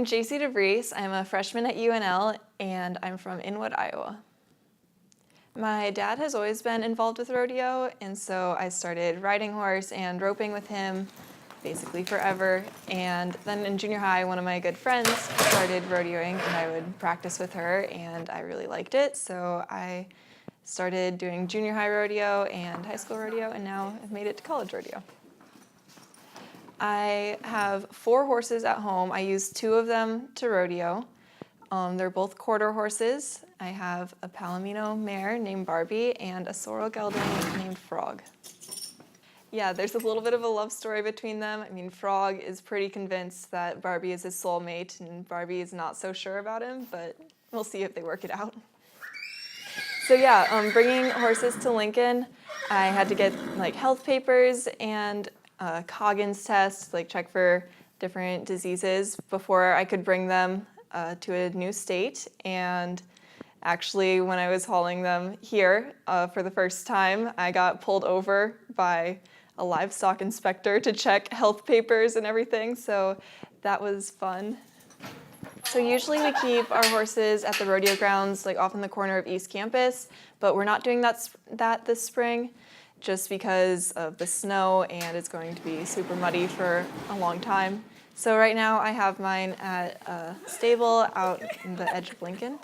Jacee. I'm a freshman at UNL, and I'm from Inwood, Iowa. My dad has always been involved with rodeo, and so I started riding horse and roping with him basically forever. And then in junior high, one of my good friends started rodeoing, and I would practice with her, and I really liked it. So I started doing junior high rodeo and high school rodeo, and now I've made it to college rodeo. I have 4 horses at home. I use 2 of them to rodeo. They're both quarter horses. I have a Palomino mare named Barbie and a sorrel gelding named Frog. Yeah, there's a little bit of a love story between them. I mean, Frog is pretty convinced that Barbie is his soulmate, and Barbie is not so sure about him, but we'll see if they work it out. So yeah, bringing horses to Lincoln, I had to get like health papers and Coggins test, like check for different diseases before I could bring them to a new state. And actually, when I was hauling them here for the first time, I got pulled over by a livestock inspector to check health papers and everything, so that was fun. So usually we keep our horses at the rodeo grounds, like off in the corner of East Campus, but we're not doing that this spring just because of the snow and it's going to be super muddy for a long time. So right now I have mine at a stable out in the edge of Lincoln.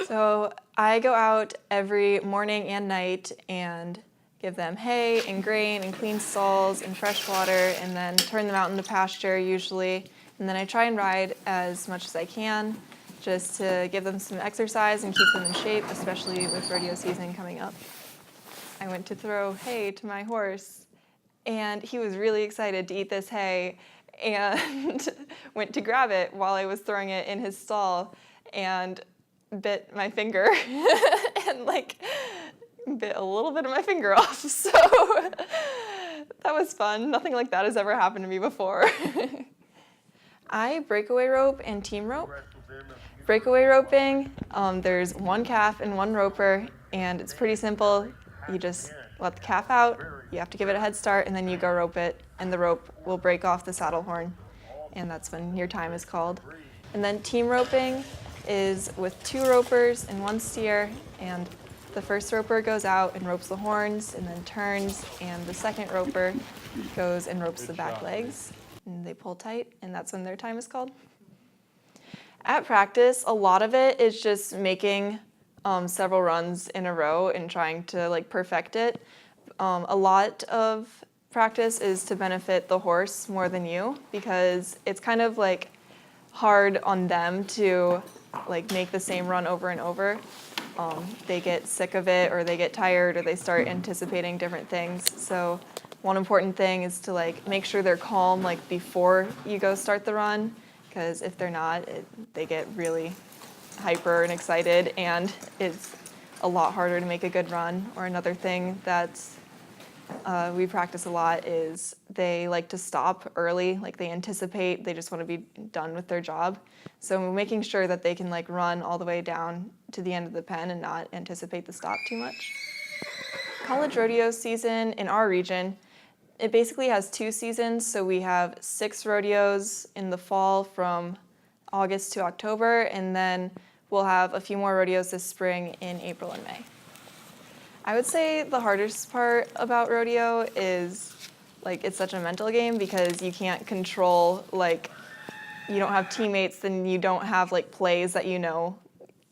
So I go out every morning and night and give them hay and grain and clean stalls and fresh water and then turn them out into pasture usually. And then I try and ride as much as I can just to give them some exercise and keep them in shape, especially with rodeo season coming up. I went to throw hay to my horse, and he was really excited to eat this hay and went to grab it while I was throwing it in his stall and bit my finger and like bit a little bit of my finger off. So that was fun. Nothing like that has ever happened to me before. I breakaway rope and team rope. Breakaway roping, there's 1 calf and 1 roper, and it's pretty simple. You just let the calf out, you have to give it a head start, and then you go rope it, and the rope will break off the saddle horn, and that's when your time is called. And then team roping is with 2 ropers and 1 steer, and the first roper goes out and ropes the horns and then turns, and the second roper goes and ropes the back legs, and they pull tight, and that's when their time is called. At practice, a lot of it is just making several runs in a row and trying to like perfect it. A lot of practice is to benefit the horse more than you, because it's kind of like hard on them to like make the same run over and over. They get sick of it, or they get tired, or they start anticipating different things. So one important thing is to like make sure they're calm like before you go start the run, because if they're not, they get really hyper and excited, and it's a lot harder to make a good run. Or another thing that we practice a lot is they like to stop early, like they anticipate, they just want to be done with their job. So making sure that they can like run all the way down to the end of the pen and not anticipate the stop too much. College rodeo season in our region, it basically has 2 seasons. So we have 6 rodeos in the fall from August to October, and then we'll have a few more rodeos this spring in April and May. I would say the hardest part about rodeo is like it's such a mental game, because you can't control, like you don't have teammates, then you don't have like plays that you know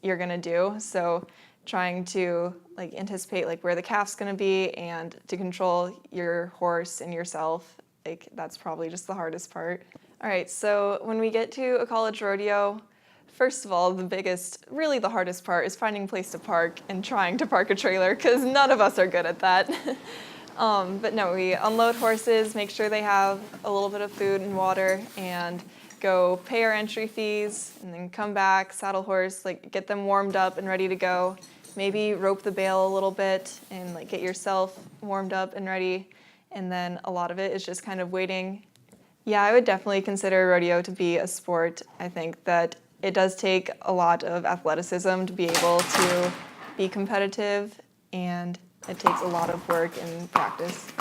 you're gonna do. So trying to like anticipate like where the calf's gonna be and to control your horse and yourself, like that's probably just the hardest part. All right, so when we get to a college rodeo, first of all, really the hardest part is finding a place to park and trying to park a trailer, because none of us are good at that. But no, we unload horses, make sure they have a little bit of food and water, and go pay our entry fees, and then come back, saddle horse, like get them warmed up and ready to go. Maybe rope the bale a little bit and like get yourself warmed up and ready. And then a lot of it is just kind of waiting. Yeah, I would definitely consider rodeo to be a sport. I think that it does take a lot of athleticism to be able to be competitive, and it takes a lot of work and practice.